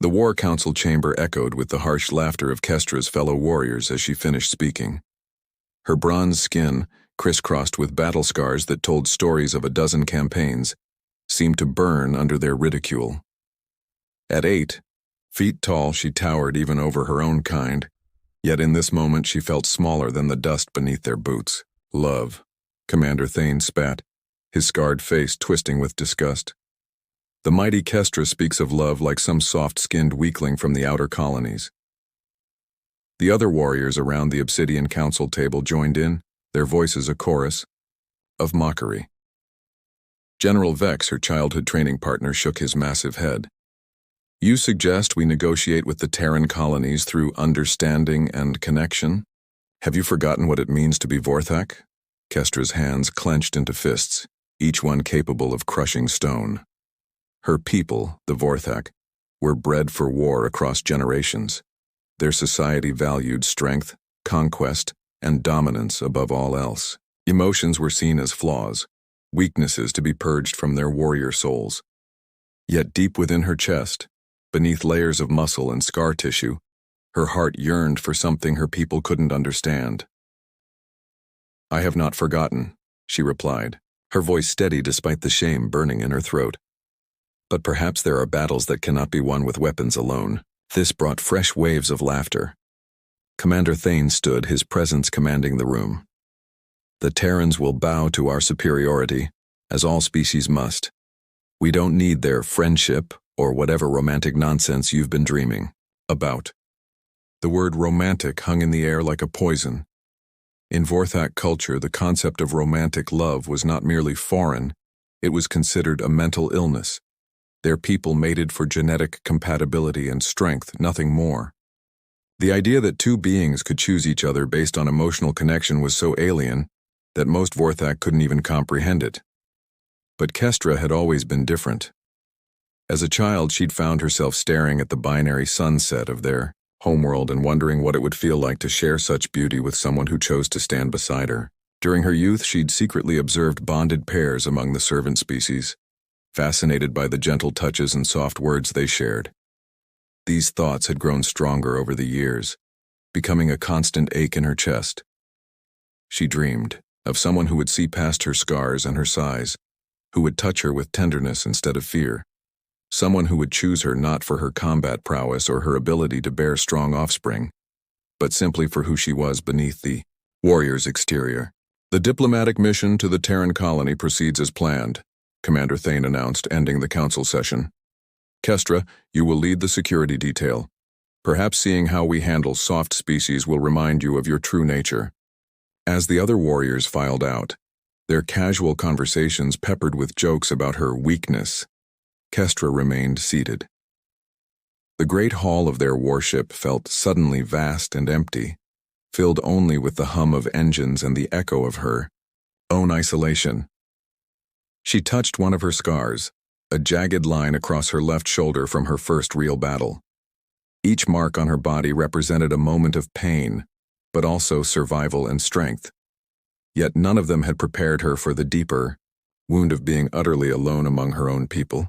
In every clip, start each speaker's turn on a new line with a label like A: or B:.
A: The War Council chamber echoed with the harsh laughter of Kestra's fellow warriors as she finished speaking. Her bronze skin, crisscrossed with battle scars that told stories of a dozen campaigns, seemed to burn under their ridicule. At 8 feet tall, she towered even over her own kind, yet in this moment she felt smaller than the dust beneath their boots. Love, Commander Thane spat, his scarred face twisting with disgust. The mighty Kestra speaks of love like some soft-skinned weakling from the outer colonies. The other warriors around the Obsidian Council table joined in, their voices a chorus of mockery. General Vex, her childhood training partner, shook his massive head. You suggest we negotiate with the Terran colonies through understanding and connection? Have you forgotten what it means to be Vorthak? Kestra's hands clenched into fists, each one capable of crushing stone. Her people, the Vorthak, were bred for war across generations. Their society valued strength, conquest, and dominance above all else. Emotions were seen as flaws, weaknesses to be purged from their warrior souls. Yet deep within her chest, beneath layers of muscle and scar tissue, her heart yearned for something her people couldn't understand. I have not forgotten, she replied, her voice steady despite the shame burning in her throat. But perhaps there are battles that cannot be won with weapons alone. This brought fresh waves of laughter. Commander Thane stood, his presence commanding the room. The Terrans will bow to our superiority, as all species must. We don't need their friendship or whatever romantic nonsense you've been dreaming about. The word romantic hung in the air like a poison. In Vorthak culture, the concept of romantic love was not merely foreign, it was considered a mental illness. Their people mated for genetic compatibility and strength, nothing more. The idea that two beings could choose each other based on emotional connection was so alien that most Vorthak couldn't even comprehend it. But Kestra had always been different. As a child, she'd found herself staring at the binary sunset of their homeworld and wondering what it would feel like to share such beauty with someone who chose to stand beside her. During her youth, she'd secretly observed bonded pairs among the servant species, fascinated by the gentle touches and soft words they shared. These thoughts had grown stronger over the years, becoming a constant ache in her chest. She dreamed of someone who would see past her scars and her sighs, who would touch her with tenderness instead of fear, someone who would choose her not for her combat prowess or her ability to bear strong offspring, but simply for who she was beneath the warrior's exterior. The diplomatic mission to the Terran colony proceeds as planned, Commander Thane announced, ending the council session. Kestra, you will lead the security detail. Perhaps seeing how we handle soft species will remind you of your true nature. As the other warriors filed out, their casual conversations peppered with jokes about her weakness, Kestra remained seated. The great hall of their warship felt suddenly vast and empty, filled only with the hum of engines and the echo of her own isolation. She touched one of her scars, a jagged line across her left shoulder from her first real battle. Each mark on her body represented a moment of pain, but also survival and strength. Yet none of them had prepared her for the deeper wound of being utterly alone among her own people.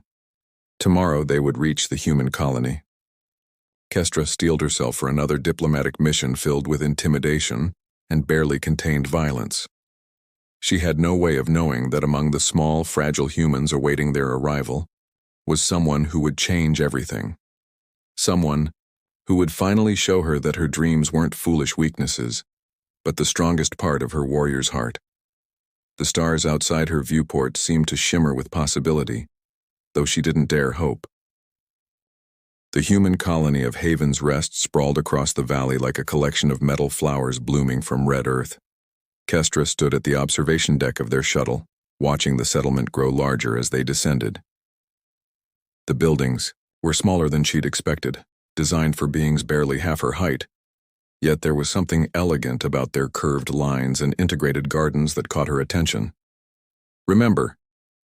A: Tomorrow they would reach the human colony. Kestra steeled herself for another diplomatic mission filled with intimidation and barely contained violence. She had no way of knowing that among the small, fragile humans awaiting their arrival was someone who would change everything. Someone who would finally show her that her dreams weren't foolish weaknesses, but the strongest part of her warrior's heart. The stars outside her viewport seemed to shimmer with possibility, though she didn't dare hope. The human colony of Haven's Rest sprawled across the valley like a collection of metal flowers blooming from red earth. Kestra stood at the observation deck of their shuttle, watching the settlement grow larger as they descended. The buildings were smaller than she'd expected, designed for beings barely half her height, yet there was something elegant about their curved lines and integrated gardens that caught her attention. Remember,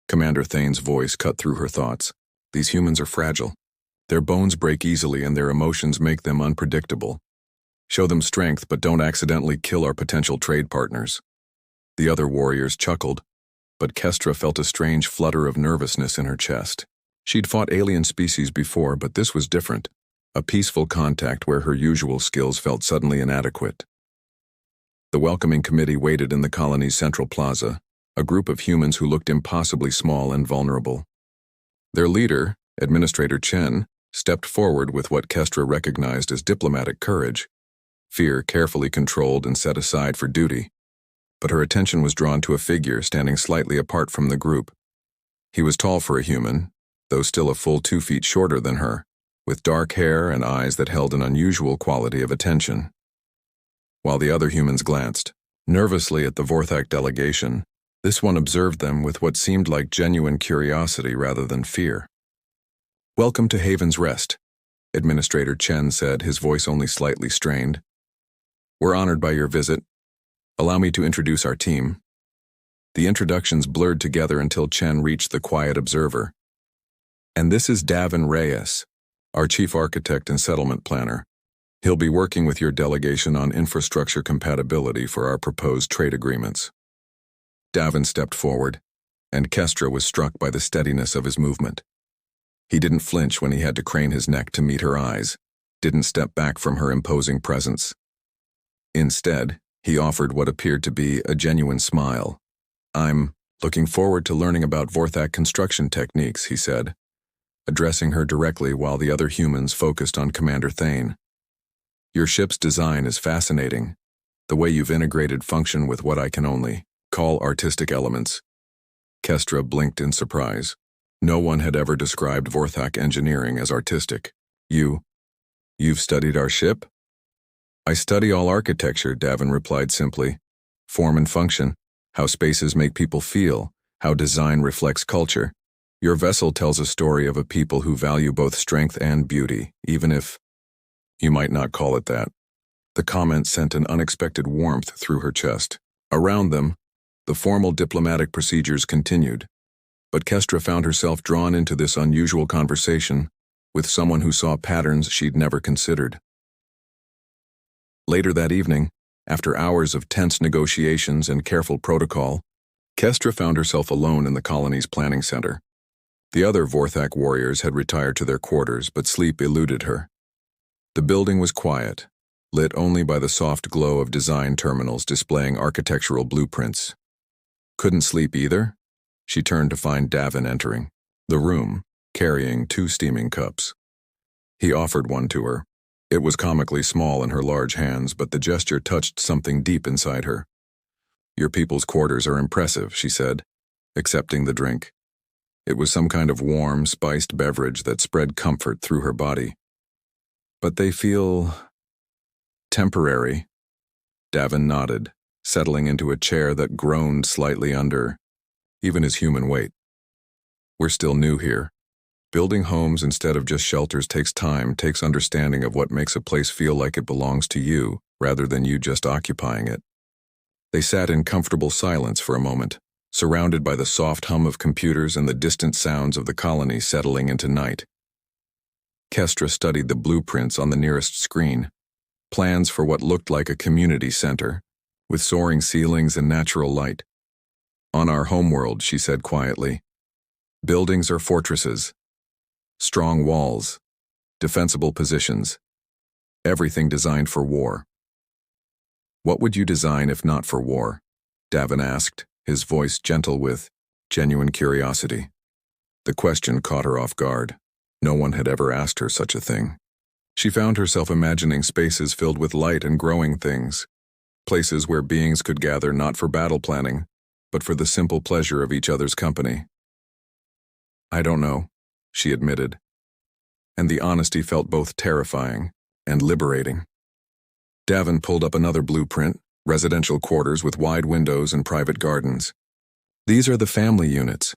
A: Commander Thane's voice cut through her thoughts, these humans are fragile. Their bones break easily and their emotions make them unpredictable. Show them strength, but don't accidentally kill our potential trade partners. The other warriors chuckled, but Kestra felt a strange flutter of nervousness in her chest. She'd fought alien species before, but this was different. A peaceful contact where her usual skills felt suddenly inadequate. The welcoming committee waited in the colony's central plaza, a group of humans who looked impossibly small and vulnerable. Their leader, Administrator Chen, stepped forward with what Kestra recognized as diplomatic courage, fear carefully controlled and set aside for duty. But her attention was drawn to a figure standing slightly apart from the group. He was tall for a human, though still a full 2 feet shorter than her, with dark hair and eyes that held an unusual quality of attention. While the other humans glanced nervously at the Vorthak delegation, this one observed them with what seemed like genuine curiosity rather than fear. "Welcome to Haven's Rest," Administrator Chen said, his voice only slightly strained. "We're honored by your visit. Allow me to introduce our team." The introductions blurred together until Chen reached the quiet observer. "And this is Davin Reyes, our chief architect and settlement planner. He'll be working with your delegation on infrastructure compatibility for our proposed trade agreements." Davin stepped forward, and Kestra was struck by the steadiness of his movement. He didn't flinch when he had to crane his neck to meet her eyes, didn't step back from her imposing presence. Instead, he offered what appeared to be a genuine smile. "I'm looking forward to learning about Vorthak construction techniques," he said, addressing her directly while the other humans focused on Commander Thane. "Your ship's design is fascinating, the way you've integrated function with what I can only call artistic elements." Kestra blinked in surprise. No one had ever described Vorthak engineering as artistic. You've studied our ship?" "I study all architecture," Davin replied simply. "Form and function, how spaces make people feel, how design reflects culture. Your vessel tells a story of a people who value both strength and beauty, even if you might not call it that." The comment sent an unexpected warmth through her chest. Around them, the formal diplomatic procedures continued, but Kestra found herself drawn into this unusual conversation with someone who saw patterns she'd never considered. Later that evening, after hours of tense negotiations and careful protocol, Kestra found herself alone in the colony's planning center. The other Vorthak warriors had retired to their quarters, but sleep eluded her. The building was quiet, lit only by the soft glow of design terminals displaying architectural blueprints. Couldn't sleep either? She turned to find Davin entering the room, carrying 2 steaming cups. He offered one to her. It was comically small in her large hands, but the gesture touched something deep inside her. "Your people's quarters are impressive," she said, accepting the drink. It was some kind of warm, spiced beverage that spread comfort through her body. "But they feel temporary." Davin nodded, settling into a chair that groaned slightly under even his human weight. "We're still new here. Building homes instead of just shelters takes time, takes understanding of what makes a place feel like it belongs to you, rather than you just occupying it." They sat in comfortable silence for a moment, surrounded by the soft hum of computers and the distant sounds of the colony settling into night. Kestra studied the blueprints on the nearest screen, plans for what looked like a community center, with soaring ceilings and natural light. "On our homeworld," she said quietly, "buildings are fortresses. Strong walls, defensible positions, everything designed for war." "What would you design if not for war?" Davin asked, his voice gentle with genuine curiosity. The question caught her off guard. No one had ever asked her such a thing. She found herself imagining spaces filled with light and growing things, places where beings could gather not for battle planning, but for the simple pleasure of each other's company. "I don't know," she admitted, and the honesty felt both terrifying and liberating. Davin pulled up another blueprint, residential quarters with wide windows and private gardens. "These are the family units.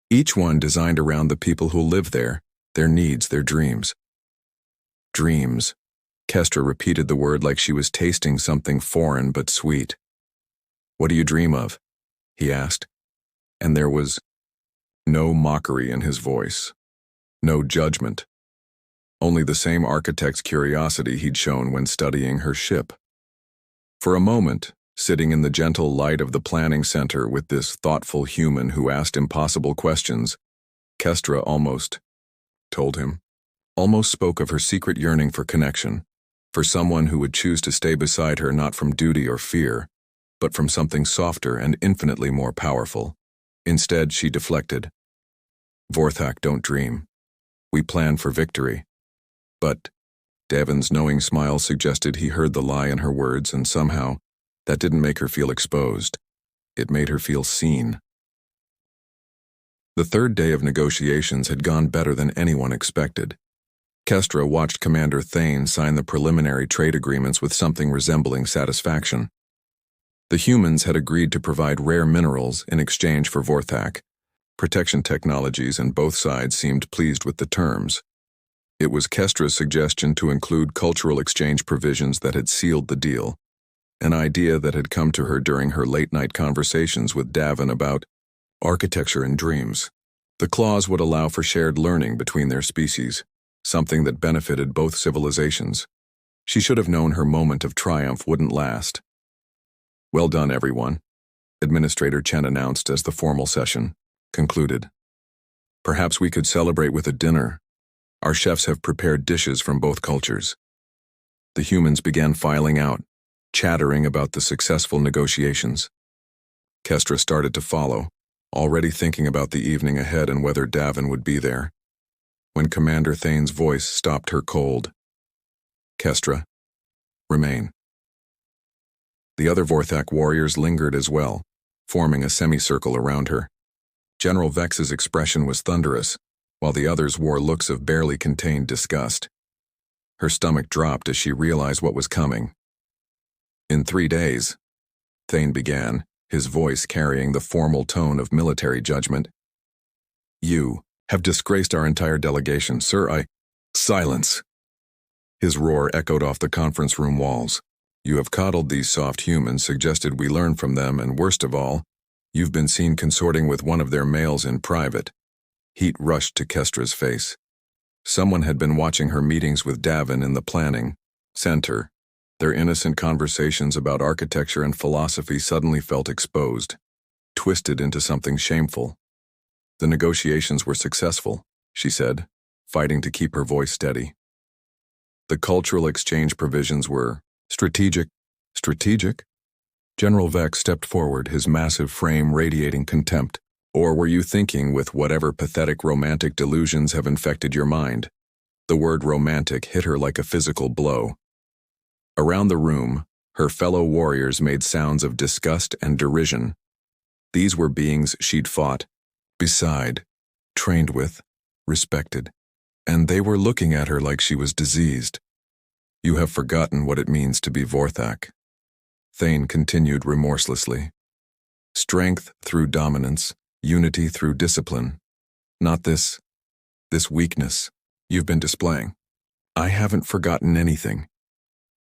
A: Each one designed around the people who live there, their needs, their dreams." "Dreams." Kestra repeated the word like she was tasting something foreign but sweet. "What do you dream of?" he asked, and there was no mockery in his voice, no judgment, only the same architect's curiosity he'd shown when studying her ship. For a moment, sitting in the gentle light of the planning center with this thoughtful human who asked impossible questions, Kestra almost told him, almost spoke of her secret yearning for connection, for someone who would choose to stay beside her not from duty or fear, but from something softer and infinitely more powerful. Instead, she deflected. Vorthak don't dream. We plan for victory. But Davin's knowing smile suggested he heard the lie in her words, and somehow, that didn't make her feel exposed. It made her feel seen. The third day of negotiations had gone better than anyone expected. Kestra watched Commander Thane sign the preliminary trade agreements with something resembling satisfaction. The humans had agreed to provide rare minerals in exchange for Vorthak, protection technologies, and both sides seemed pleased with the terms. It was Kestra's suggestion to include cultural exchange provisions that had sealed the deal, an idea that had come to her during her late-night conversations with Davin about architecture and dreams. The clause would allow for shared learning between their species, something that benefited both civilizations. She should have known her moment of triumph wouldn't last. Well done, everyone, Administrator Chen announced as the formal session concluded. Perhaps we could celebrate with a dinner. Our chefs have prepared dishes from both cultures. The humans began filing out, chattering about the successful negotiations. Kestra started to follow, already thinking about the evening ahead and whether Davin would be there, when Commander Thane's voice stopped her cold. Kestra, remain. The other Vorthak warriors lingered as well, forming a semicircle around her. General Vex's expression was thunderous, while the others wore looks of barely contained disgust. Her stomach dropped as she realized what was coming. In 3 days, Thane began, his voice carrying the formal tone of military judgment. You have disgraced our entire delegation, sir. Silence. His roar echoed off the conference room walls. You have coddled these soft humans, suggested we learn from them, and worst of all, you've been seen consorting with one of their males in private. Heat rushed to Kestra's face. Someone had been watching her meetings with Davin in the planning center. Their innocent conversations about architecture and philosophy suddenly felt exposed, twisted into something shameful. The negotiations were successful, she said, fighting to keep her voice steady. The cultural exchange provisions were strategic. Strategic? General Vex stepped forward, his massive frame radiating contempt. Or were you thinking with whatever pathetic romantic delusions have infected your mind? The word romantic hit her like a physical blow. Around the room, her fellow warriors made sounds of disgust and derision. These were beings she'd fought, beside, trained with, respected, and they were looking at her like she was diseased. You have forgotten what it means to be Vorthak. Thane continued remorselessly. Strength through dominance, unity through discipline. Not this weakness you've been displaying. I haven't forgotten anything.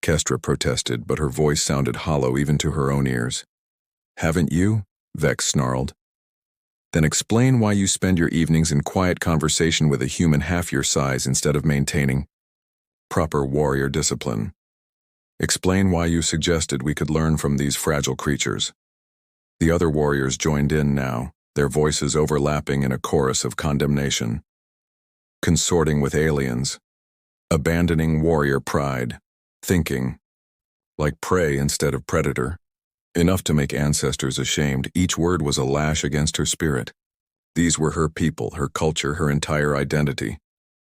A: Kestra protested, but her voice sounded hollow even to her own ears. Haven't you? Vex snarled. Then explain why you spend your evenings in quiet conversation with a human half your size instead of maintaining proper warrior discipline. Explain why you suggested we could learn from these fragile creatures. The other warriors joined in now, their voices overlapping in a chorus of condemnation. Consorting with aliens. Abandoning warrior pride. Thinking. Like prey instead of predator. Enough to make ancestors ashamed. Each word was a lash against her spirit. These were her people, her culture, her entire identity.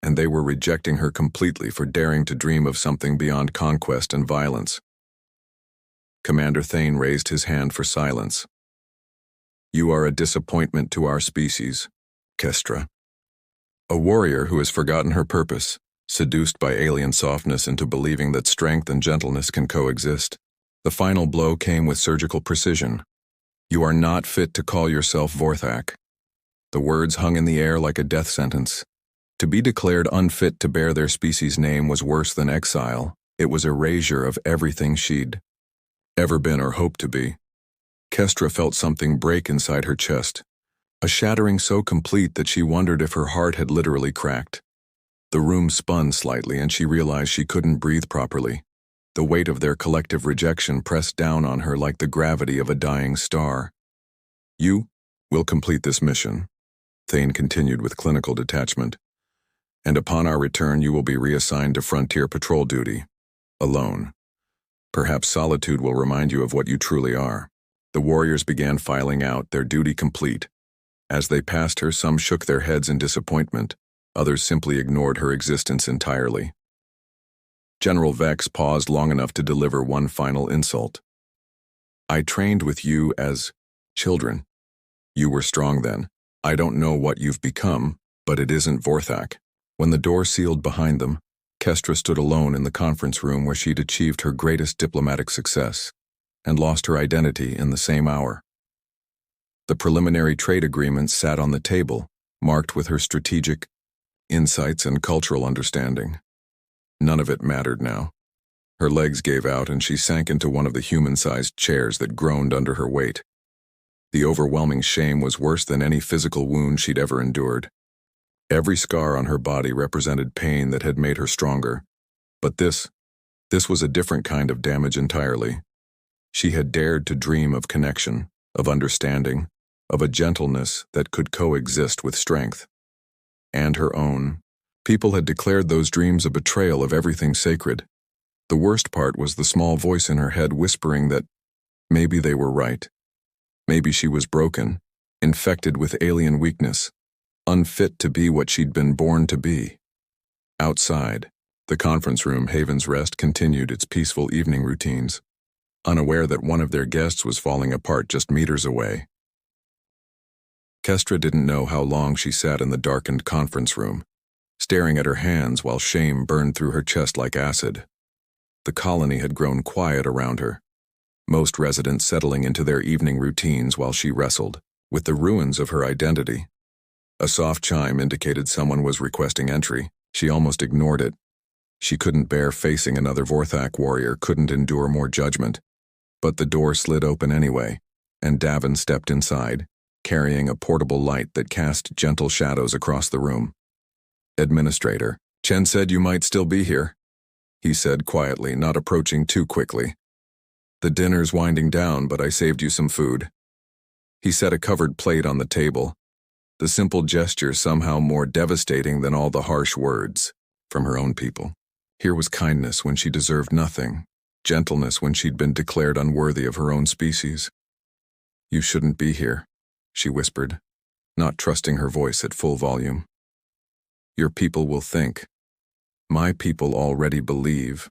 A: And they were rejecting her completely for daring to dream of something beyond conquest and violence. Commander Thane raised his hand for silence. You are a disappointment to our species, Kestra. A warrior who has forgotten her purpose, seduced by alien softness into believing that strength and gentleness can coexist. The final blow came with surgical precision. You are not fit to call yourself Vorthak. The words hung in the air like a death sentence. To be declared unfit to bear their species' name was worse than exile. It was erasure of everything she'd ever been or hoped to be. Kestra felt something break inside her chest, a shattering so complete that she wondered if her heart had literally cracked. The room spun slightly and she realized she couldn't breathe properly. The weight of their collective rejection pressed down on her like the gravity of a dying star. You will complete this mission. Thane continued with clinical detachment. And upon our return you will be reassigned to frontier patrol duty. Alone. Perhaps solitude will remind you of what you truly are. The warriors began filing out, their duty complete. As they passed her, some shook their heads in disappointment, others simply ignored her existence entirely. General Vex paused long enough to deliver one final insult. I trained with you as children. You were strong then. I don't know what you've become, but it isn't Vorthak. When the door sealed behind them, Kestra stood alone in the conference room where she'd achieved her greatest diplomatic success and lost her identity in the same hour. The preliminary trade agreement sat on the table, marked with her strategic insights and cultural understanding. None of it mattered now. Her legs gave out and she sank into one of the human-sized chairs that groaned under her weight. The overwhelming shame was worse than any physical wound she'd ever endured. Every scar on her body represented pain that had made her stronger. But this was a different kind of damage entirely. She had dared to dream of connection, of understanding, of a gentleness that could coexist with strength. And her own. People had declared those dreams a betrayal of everything sacred. The worst part was the small voice in her head whispering that maybe they were right. Maybe she was broken, infected with alien weakness, unfit to be what she'd been born to be. Outside, the conference room Haven's Rest continued its peaceful evening routines, unaware that one of their guests was falling apart just meters away. Kestra didn't know how long she sat in the darkened conference room, staring at her hands while shame burned through her chest like acid. The colony had grown quiet around her, most residents settling into their evening routines while she wrestled with the ruins of her identity. A soft chime indicated someone was requesting entry. She almost ignored it. She couldn't bear facing another Vorthak warrior, couldn't endure more judgment. But the door slid open anyway, and Davin stepped inside, carrying a portable light that cast gentle shadows across the room. Administrator, Chen said you might still be here, he said quietly, not approaching too quickly. The dinner's winding down, but I saved you some food. He set a covered plate on the table, the simple gesture somehow more devastating than all the harsh words from her own people. Here was kindness when she deserved nothing, gentleness when she'd been declared unworthy of her own species. You shouldn't be here, she whispered, not trusting her voice at full volume. Your people will think. My people already believe.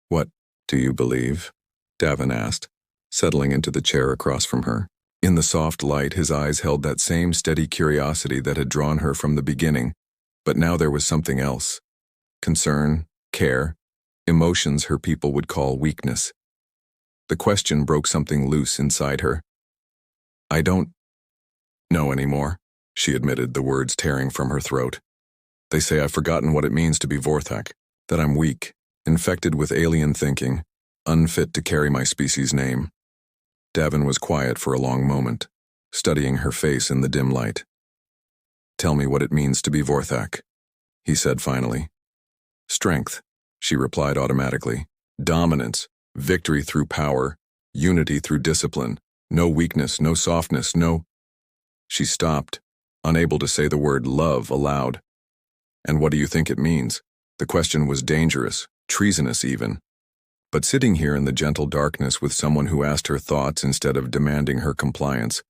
A: What do you believe? Davin asked, settling into the chair across from her. In the soft light, his eyes held that same steady curiosity that had drawn her from the beginning, but now there was something else. Concern, care, emotions her people would call weakness. The question broke something loose inside her. I don't know anymore, she admitted, the words tearing from her throat. They say I've forgotten what it means to be Vorthak, that I'm weak, infected with alien thinking, unfit to carry my species' name. Davin was quiet for a long moment, studying her face in the dim light. Tell me what it means to be Vorthak, he said finally. Strength, she replied automatically. Dominance, victory through power, unity through discipline, no weakness, no softness, no... She stopped, unable to say the word love aloud. And what do you think it means? The question was dangerous, treasonous even. But sitting here in the gentle darkness with someone who asked her thoughts instead of demanding her compliance,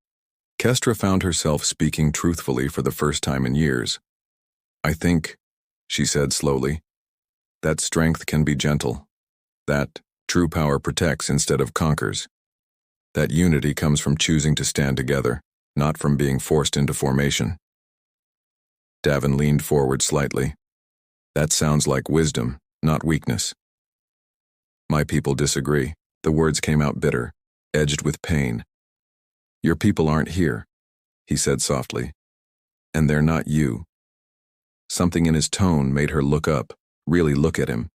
A: Kestra found herself speaking truthfully for the first time in years. I think, she said slowly, that strength can be gentle. That true power protects instead of conquers. That unity comes from choosing to stand together, not from being forced into formation. Davin leaned forward slightly. That sounds like wisdom, not weakness. My people disagree. The words came out bitter, edged with pain. Your people aren't here, he said softly. And they're not you. Something in his tone made her look up, really look at him.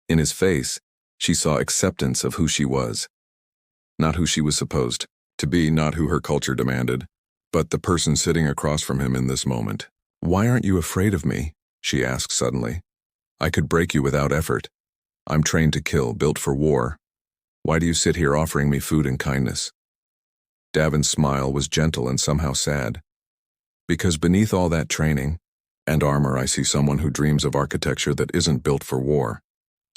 A: In his face, she saw acceptance of who she was. Not who she was supposed to be, not who her culture demanded, but the person sitting across from him in this moment. Why aren't you afraid of me? She asked suddenly. I could break you without effort. I'm trained to kill, built for war. Why do you sit here offering me food and kindness? Davin's smile was gentle and somehow sad. Because beneath all that training and armor, I see someone who dreams of architecture that isn't built for war.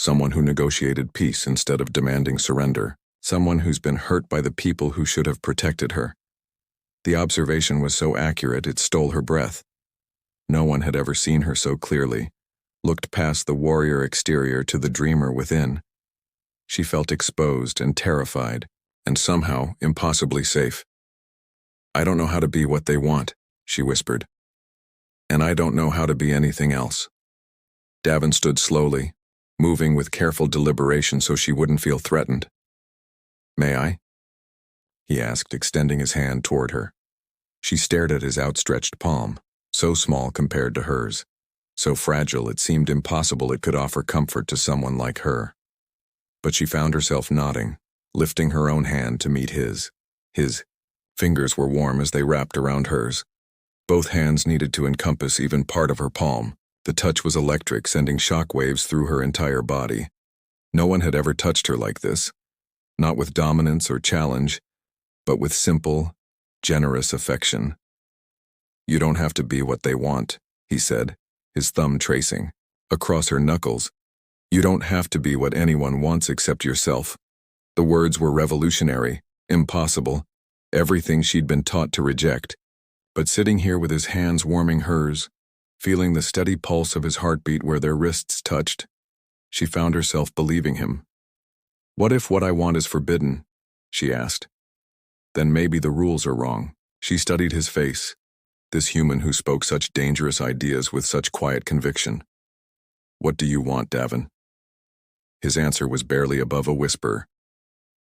A: Someone who negotiated peace instead of demanding surrender. Someone who's been hurt by the people who should have protected her. The observation was so accurate it stole her breath. No one had ever seen her so clearly, looked past the warrior exterior to the dreamer within. She felt exposed and terrified, and somehow impossibly safe. "I don't know how to be what they want," she whispered. "And I don't know how to be anything else." Davin stood slowly, moving with careful deliberation so she wouldn't feel threatened. "May I?" he asked, extending his hand toward her. She stared at his outstretched palm, so small compared to hers, so fragile it seemed impossible it could offer comfort to someone like her. But she found herself nodding, lifting her own hand to meet his. His fingers were warm as they wrapped around hers. Both hands needed to encompass even part of her palm. The touch was electric, sending shock waves through her entire body. No one had ever touched her like this, not with dominance or challenge, but with simple, generous affection. "You don't have to be what they want," he said, his thumb tracing across her knuckles. "You don't have to be what anyone wants except yourself." The words were revolutionary, impossible, everything she'd been taught to reject. But sitting here with his hands warming hers, feeling the steady pulse of his heartbeat where their wrists touched, she found herself believing him. "What if what I want is forbidden?" she asked. "Then maybe the rules are wrong." She studied his face, this human who spoke such dangerous ideas with such quiet conviction. "What do you want, Davin?" His answer was barely above a whisper.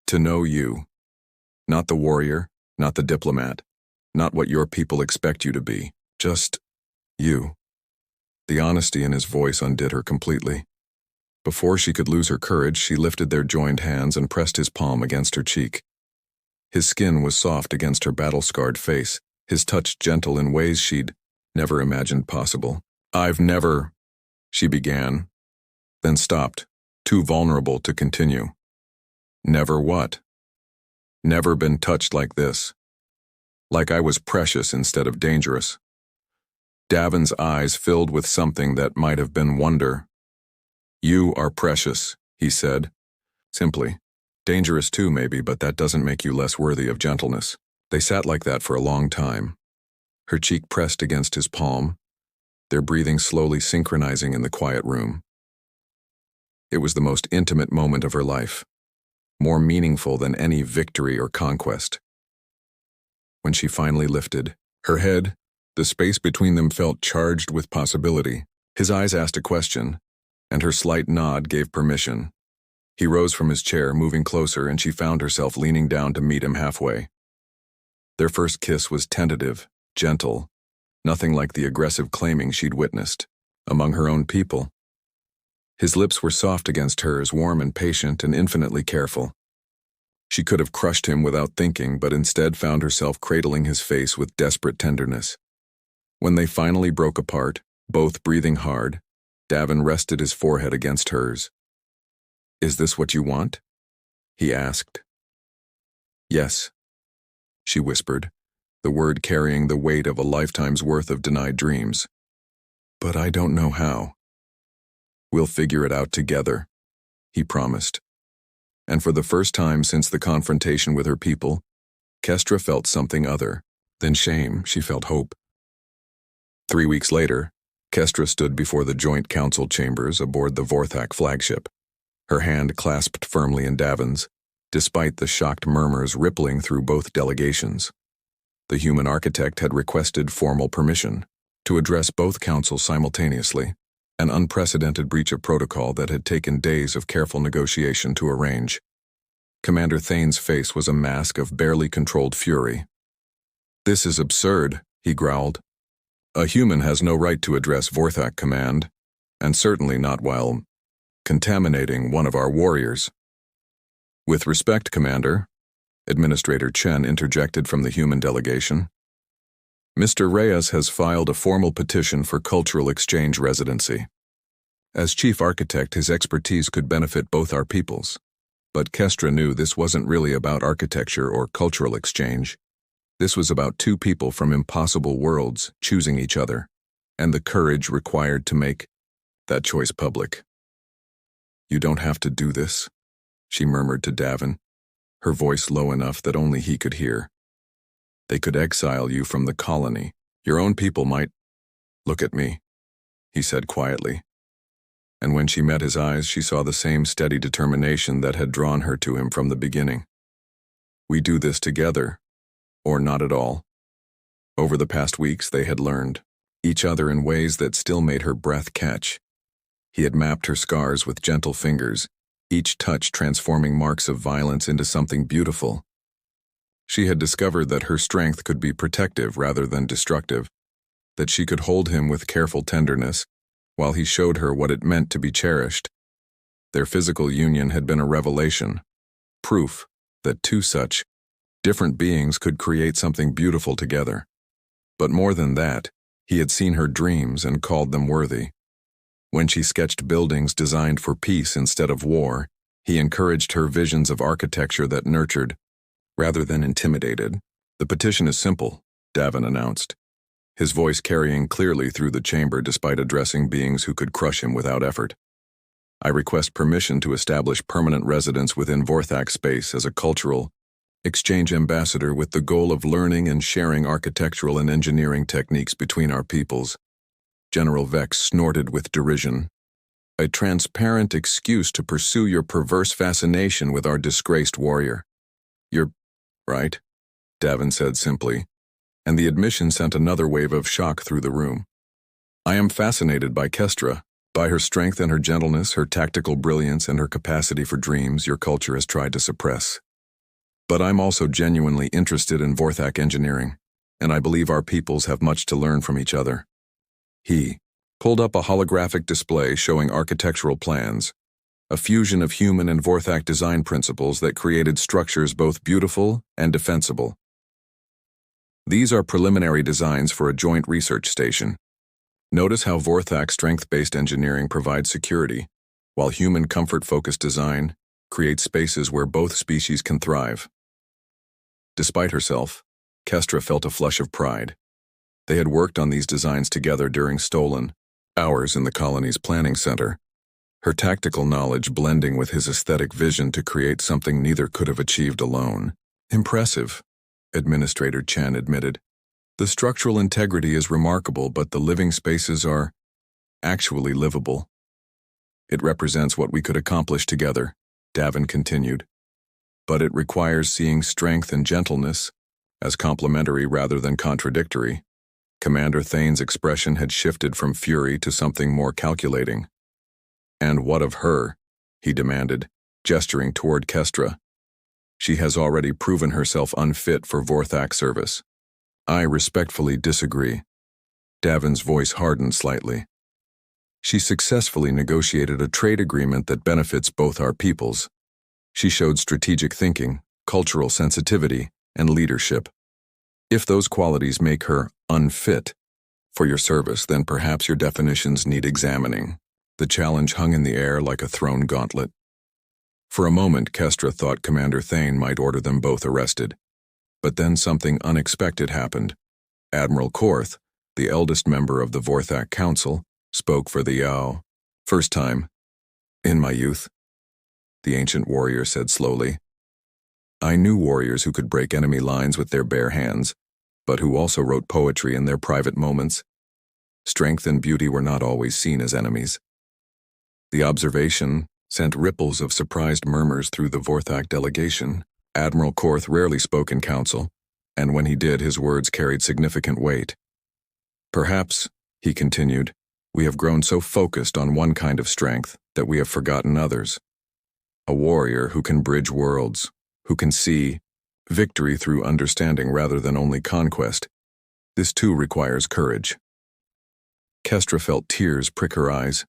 A: "To know you. Not the warrior, not the diplomat, not what your people expect you to be. Just you." The honesty in his voice undid her completely. Before she could lose her courage, she lifted their joined hands and pressed his palm against her cheek. His skin was soft against her battle-scarred face, his touch gentle in ways she'd never imagined possible. "I've never," she began, then stopped, too vulnerable to continue. "Never what?" "Never been touched like this. Like I was precious instead of dangerous." Davin's eyes filled with something that might have been wonder. "You are precious," he said, simply. "Dangerous too, maybe, but that doesn't make you less worthy of gentleness." They sat like that for a long time, her cheek pressed against his palm, their breathing slowly synchronizing in the quiet room. It was the most intimate moment of her life, more meaningful than any victory or conquest. When she finally lifted her head, the space between them felt charged with possibility. His eyes asked a question, and her slight nod gave permission. He rose from his chair, moving closer, and she found herself leaning down to meet him halfway. Their first kiss was tentative, gentle, nothing like the aggressive claiming she'd witnessed among her own people. His lips were soft against hers, warm and patient and infinitely careful. She could have crushed him without thinking, but instead found herself cradling his face with desperate tenderness. When they finally broke apart, both breathing hard, Davin rested his forehead against hers. "Is this what you want?" he asked. "Yes," she whispered, the word carrying the weight of a lifetime's worth of denied dreams. "But I don't know how." "We'll figure it out together," he promised. And for the first time since the confrontation with her people, Kestra felt something other than shame. She felt hope. 3 weeks later, Kestra stood before the Joint Council chambers aboard the Vorthak flagship, her hand clasped firmly in Davin's, despite the shocked murmurs rippling through both delegations. The human architect had requested formal permission to address both councils simultaneously, an unprecedented breach of protocol that had taken days of careful negotiation to arrange. Commander Thane's face was a mask of barely controlled fury. "This is absurd," he growled. "A human has no right to address Vorthak Command, and certainly not while contaminating one of our warriors." "With respect, Commander," Administrator Chen interjected from the human delegation, "Mr. Reyes has filed a formal petition for cultural exchange residency. As chief architect, his expertise could benefit both our peoples. But Kestra knew this wasn't really about architecture or cultural exchange. This was about two people from impossible worlds choosing each other, and the courage required to make that choice public. "You don't have to do this," she murmured to Davin, her voice low enough that only he could hear. "They could exile you from the colony. Your own people might—" "Look at me," he said quietly. And when she met his eyes, she saw the same steady determination that had drawn her to him from the beginning. "We do this together, or not at all." Over the past weeks, they had learned each other in ways that still made her breath catch. He had mapped her scars with gentle fingers, each touch transforming marks of violence into something beautiful. She had discovered that her strength could be protective rather than destructive, that she could hold him with careful tenderness, while he showed her what it meant to be cherished. Their physical union had been a revelation, proof that two such different beings could create something beautiful together. But more than that, he had seen her dreams and called them worthy. When she sketched buildings designed for peace instead of war, he encouraged her visions of architecture that nurtured, rather than intimidated. "The petition is simple," Davin announced, his voice carrying clearly through the chamber despite addressing beings who could crush him without effort. "I request permission to establish permanent residence within Vorthak space as a cultural exchange ambassador with the goal of learning and sharing architectural and engineering techniques between our peoples." General Vex snorted with derision. "A transparent excuse to pursue your perverse fascination with our disgraced warrior." "You're right," Davin said simply, and the admission sent another wave of shock through the room. "I am fascinated by Kestra, by her strength and her gentleness, her tactical brilliance and her capacity for dreams your culture has tried to suppress. But I'm also genuinely interested in Vorthak engineering, and I believe our peoples have much to learn from each other." He pulled up a holographic display showing architectural plans, a fusion of human and Vorthak design principles that created structures both beautiful and defensible. "These are preliminary designs for a joint research station. Notice how Vorthak strength-based engineering provides security, while human comfort-focused design creates spaces where both species can thrive." Despite herself, Kestra felt a flush of pride. They had worked on these designs together during stolen hours in the colony's planning center, her tactical knowledge blending with his aesthetic vision to create something neither could have achieved alone. "Impressive," Administrator Chen admitted. "The structural integrity is remarkable, but the living spaces are actually livable." "It represents what we could accomplish together," Davin continued. "But it requires seeing strength and gentleness as complementary rather than contradictory." Commander Thane's expression had shifted from fury to something more calculating. "And what of her?" he demanded, gesturing toward Kestra. "She has already proven herself unfit for Vorthak service." "I respectfully disagree." Davin's voice hardened slightly. "She successfully negotiated a trade agreement that benefits both our peoples. She showed strategic thinking, cultural sensitivity, and leadership. If those qualities make her unfit for your service, then perhaps your definitions need examining." The challenge hung in the air like a thrown gauntlet. For a moment, Kestra thought Commander Thane might order them both arrested. But then something unexpected happened. Admiral Korth, the eldest member of the Vorthak Council, spoke for the Yao. "First time in my youth," the ancient warrior said slowly. "I knew warriors who could break enemy lines with their bare hands, but who also wrote poetry in their private moments. Strength and beauty were not always seen as enemies." The observation sent ripples of surprised murmurs through the Vorthak delegation. Admiral Korth rarely spoke in council, and when he did, his words carried significant weight. "Perhaps," he continued, "we have grown so focused on one kind of strength that we have forgotten others. A warrior who can bridge worlds, who can see victory through understanding rather than only conquest. This too requires courage." Kestra felt tears prick her eyes,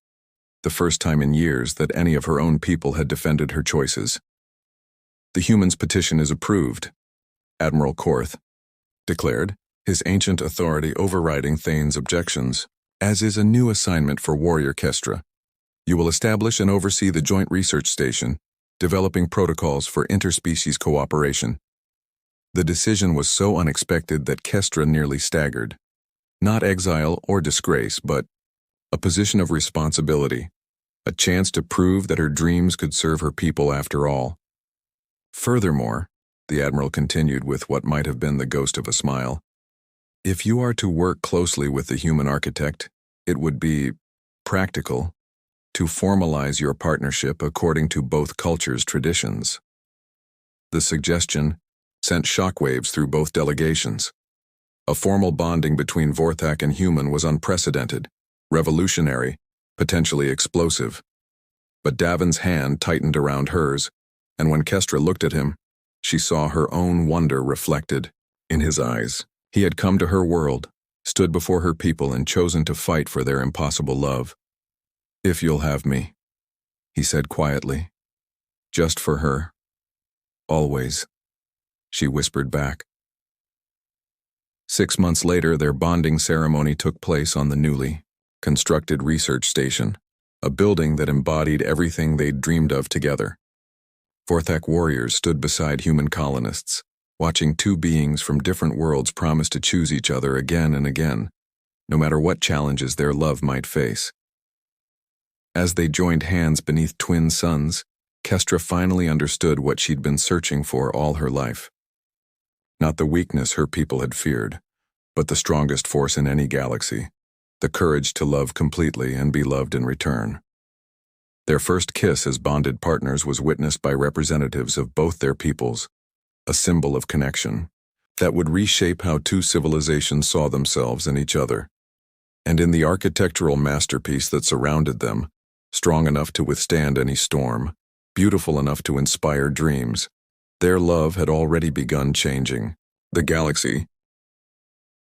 A: the first time in years that any of her own people had defended her choices. "The humans' petition is approved," Admiral Korth declared, his ancient authority overriding Thane's objections, "as is a new assignment for Warrior Kestra. You will establish and oversee the joint research station, developing protocols for interspecies cooperation." The decision was so unexpected that Kestra nearly staggered. Not exile or disgrace, but a position of responsibility, a chance to prove that her dreams could serve her people after all. Furthermore, the Admiral continued with what might have been the ghost of a smile, if you are to work closely with the human architect, it would be practical to formalize your partnership according to both cultures' traditions. The suggestion sent shockwaves through both delegations. A formal bonding between Vorthak and human was unprecedented, revolutionary, potentially explosive. But Davin's hand tightened around hers, and when Kestra looked at him, she saw her own wonder reflected in his eyes. He had come to her world, stood before her people, and chosen to fight for their impossible love. If you'll have me, he said quietly. Just for her. Always, she whispered back. 6 months later, their bonding ceremony took place on the newly constructed research station, a building that embodied everything they'd dreamed of together. Vorthak warriors stood beside human colonists, watching two beings from different worlds promise to choose each other again and again, no matter what challenges their love might face. As they joined hands beneath twin suns, Kestra finally understood what she'd been searching for all her life. Not the weakness her people had feared, but the strongest force in any galaxy, the courage to love completely and be loved in return. Their first kiss as bonded partners was witnessed by representatives of both their peoples, a symbol of connection that would reshape how two civilizations saw themselves and each other. And in the architectural masterpiece that surrounded them, strong enough to withstand any storm, beautiful enough to inspire dreams, their love had already begun changing. The galaxy,